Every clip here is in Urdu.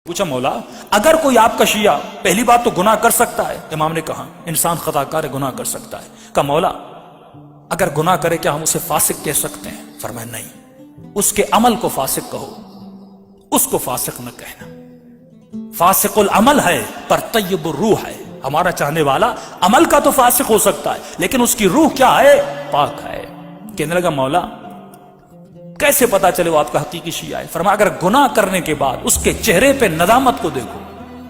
پوچھا مولا اگر کوئی آپ کا شیعہ پہلی بات تو گناہ کر سکتا ہے؟ امام نے کہا انسان خطا کار ہے، گناہ کر سکتا ہے۔ کہا مولا اگر گناہ کرے کیا ہم اسے فاسق کہہ سکتے ہیں؟ فرمایا نہیں، اس کے عمل کو فاسق کہو، اس کو فاسق نہ کہنا۔ فاسق العمل ہے پر طیب الروح ہے، ہمارا چاہنے والا عمل کا تو فاسق ہو سکتا ہے لیکن اس کی روح کیا ہے؟ پاک ہے۔ کہنے لگا مولا کیسے پتا چلے وہ آپ کا حقیقی شیعہ ہے؟ فرمایا اگر گناہ کرنے کے بعد اس کے چہرے پہ ندامت کو دیکھو،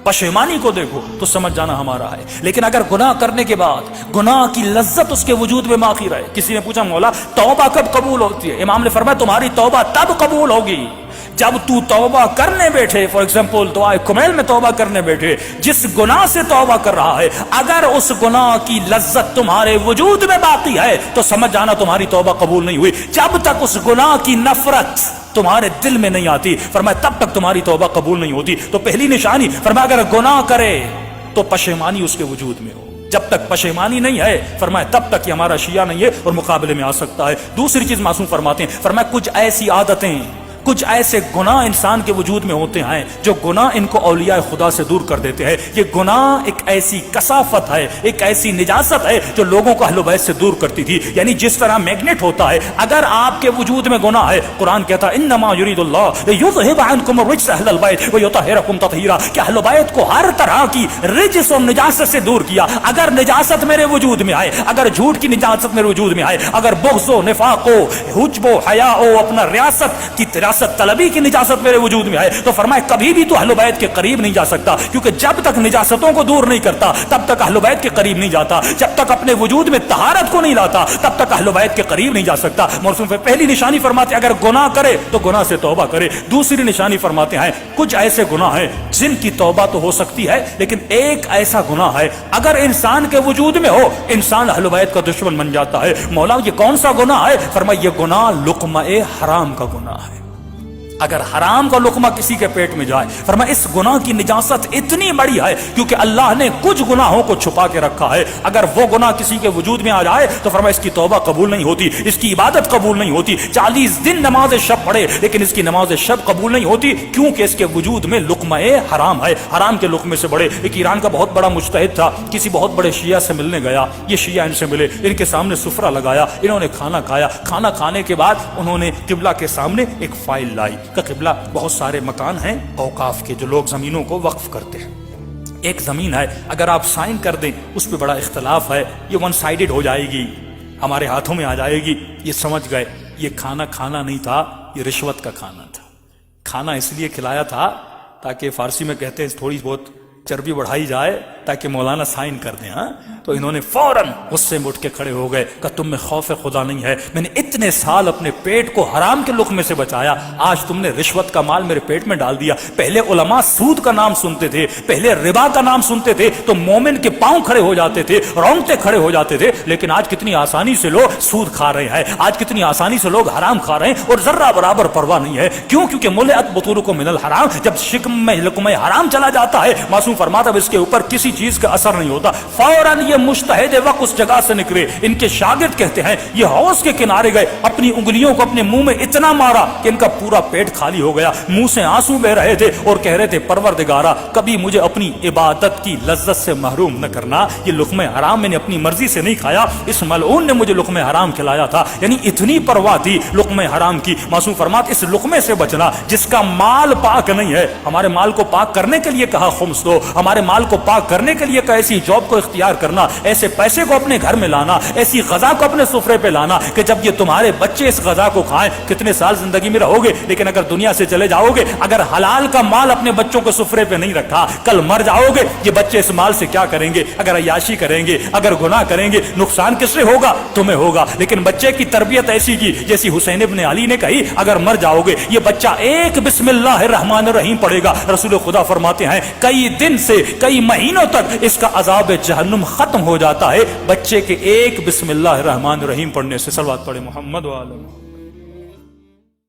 پشیمانی کو دیکھو تو سمجھ جانا ہمارا ہے، لیکن اگر گناہ کرنے کے بعد گناہ کی لذت اس کے وجود میں باقی رہے۔ کسی نے پوچھا مولا توبہ کب قبول ہوتی ہے؟ امام نے فرمایا تمہاری توبہ تب قبول ہوگی جب تو توبہ کرنے بیٹھے، فار ایگزامپل دعائے کمیل میں توبہ کرنے بیٹھے، جس گناہ سے توبہ کر رہا ہے اگر اس گناہ کی لذت تمہارے وجود میں باقی ہے تو سمجھ جانا تمہاری توبہ قبول نہیں ہوئی۔ جب تک اس گناہ کی نفرت تمہارے دل میں نہیں آتی، فرمایا تب تک تمہاری توبہ قبول نہیں ہوتی۔ تو پہلی نشانی فرمایا اگر گناہ کرے تو پشیمانی اس کے وجود میں ہو، جب تک پشیمانی نہیں ہے فرمایا تب تک یہ ہمارا شیعہ نہیں ہے اور مقابلے میں آ سکتا ہے۔ دوسری چیز معصوم فرماتے ہیں، فرمایا کچھ ایسی عادتیں، کچھ ایسے گناہ انسان کے وجود میں ہوتے ہیں جو گناہ ان کو اولیاء خدا سے دور کر دیتے ہیں۔ یہ گناہ ایک ایسی کثافت ہے، ایک ایسی نجاست ہے جو لوگوں کو اہل بیت سے دور کرتی تھی۔ یعنی جس طرح میگنیٹ ہوتا ہے، اگر آپ کے وجود میں گناہ ہے، قرآن کہتا ہے انما یرید اللہ لیذھب عنکم الرجس اہل البیت ویطہرکم تطہیرا، کہ اہل بیت کو ہر طرح کی رجس اور نجاست سے دور کیا۔ اگر نجاست میرے وجود میں آئے، اگر جھوٹ کی نجاست میرے وجود میں آئے، اگر بغض و نفاق و حجب و حیا و اپنا ریاست کی طلبی کی نجاست میرے وجود میں آئے تو فرمایا کبھی بھی تو اہل بیت کے قریب نہیں جا سکتا، کیونکہ جب تک نجاستوں کو دور نہیں کرتا تب تک اہل بیت کے قریب نہیں جاتا، جب تک اپنے وجود میں طہارت کو نہیں لاتا تب تک اہل بیت کے قریب نہیں جا سکتا۔ موسم پہ پہلی نشانی فرماتے ہیں اگر گناہ کرے تو گناہ سے توبہ کرے۔ دوسری نشانی فرماتے ہیں کچھ ایسے گناہ ہیں جن کی توبہ تو ہو سکتی ہے لیکن ایک ایسا گناہ ہے اگر انسان کے وجود میں ہو انسان اہل بیت کا دشمن بن جاتا ہے۔ مولا یہ کون سا گناہ ہے؟ فرمایا یہ گناہ لقمہ حرام کا گناہ ہے۔ اگر حرام کا لقمہ کسی کے پیٹ میں جائے فرمایا اس گناہ کی نجاست اتنی بڑی ہے کیونکہ اللہ نے کچھ گناہوں کو چھپا کے رکھا ہے، اگر وہ گناہ کسی کے وجود میں آ جائے تو فرمایا اس کی توبہ قبول نہیں ہوتی، اس کی عبادت قبول نہیں ہوتی۔ 40 دن نماز شب پڑھے لیکن اس کی نماز شب قبول نہیں ہوتی کیونکہ اس کے وجود میں لقمہ حرام ہے، حرام کے لقمے سے بڑے۔ ایک ایران کا بہت بڑا مجتہد تھا، کسی بہت بڑے شیعہ سے ملنے گیا، یہ شیعہ ان سے ملے، ان کے سامنے سفرہ لگایا، انہوں نے کھانا کھایا، کھانا کھانے کے بعد انہوں نے قبلہ کے سامنے ایک فائل لائی کہ قبلہ بہت سارے مکان ہیں اوقاف کے جو لوگ زمینوں کو وقف کرتے ہیں، ایک زمین ہے اگر آپ سائن کر دیں اس پہ بڑا اختلاف ہے، یہ ون سائیڈڈ ہو جائے گی، ہمارے ہاتھوں میں آ جائے گی۔ یہ سمجھ گئے یہ کھانا کھانا نہیں تھا، یہ رشوت کا کھانا تھا۔ کھانا اس لیے کھلایا تھا تاکہ فارسی میں کہتے ہیں تھوڑی بہت چربی بڑھائی جائے تاکہ مولانا سائن کر دیں۔ ہاں تو انہوں نے فوراً غصے میں اٹھ کے کھڑے ہو گئے کہ تم میں خوف خدا نہیں ہے، میں نے اتنے سال اپنے پیٹ کو حرام کے لقمے سے بچایا، آج تم نے رشوت کا مال میرے پیٹ میں ڈال دیا۔ پہلے علماء سود کا نام سنتے تھے، پہلے ربا کا نام سنتے تھے تو مومن کے پاؤں کھڑے ہو جاتے تھے، رونگٹے کھڑے ہو جاتے تھے، لیکن آج کتنی آسانی سے لوگ سود کھا رہے ہیں، آج کتنی آسانی سے لوگ حرام کھا رہے ہیں اور ذرہ برابر پرواہ نہیں ہے۔ کیوں؟ کیونکہ ملئت بطونکم من الحرام، جب شکم میں لقمہ حرام چلا جاتا ہے معصوم فرماتا اس کے اوپر کسی چیز کا اثر نہیں ہوتا، فوراً یہ مجتہد وقت اس جگہ سے نکلے۔ ان کے شاگرد کہتے ہیں یہ حوض کے کنارے گئے، اپنی انگلیوں کو اپنے منہ میں اتنا مارا کہ ان کا پورا پیٹ خالی ہو گیا، منہ سے آنسو بہ رہے تھے اور کہہ رہے تھے پروردگارا کبھی مجھے اپنی عبادت کی لذت سے محروم نہ کرنا، یہ لقمہ حرام میں نے اپنی مرضی سے نہیں کھایا، اس ملعون نے مجھے لقمہ حرام کھلایا تھا۔ یعنی اتنی پرواہ تھی لقمہ حرام کی۔ معصوم فرمات اس لقمے سے بچنا جس کا مال پاک نہیں ہے، ہمارے مال کو پاک کرنے کے لیے کہا خمس دو، ہمارے مال کو پاک کرنے کے لیے کہ ایسی جاب کو اختیار کرنا، ایسے پیسے کو اپنے گھر میں لانا، ایسی غذا کو اپنے سفرے پہ لانا کہ جب یہ تمہارے بچے اس غذا کو کھائیں کتنے سال زندگی میں رہو گے، لیکن اگر دنیا سے چلے جاؤ گے، اگر حلال کا مال اپنے بچوں کو سفرے پہ نہیں رکھا، کل مر جاؤ گے، یہ بچے اس مال سے کیا کریں گے؟ اگر عیاشی کریں گے، اگر گناہ کریں گے، نقصان کس سے ہوگا؟ تمہیں ہوگا۔ لیکن بچے کی تربیت ایسی کی جیسی حسین ابن علی نے کہی، اگر مر جاؤ گے یہ بچہ ایک بسم اللہ الرحمن الرحیم پڑھے گا، رسول خدا فرماتے ہیں کئی دن سے کئی مہینوں تک اس کا عذاب جہنم ختم ہو جاتا ہے بچے کے ایک بسم اللہ الرحمن الرحیم پڑھنے سے۔ صلوات پڑھے محمد و آلہ۔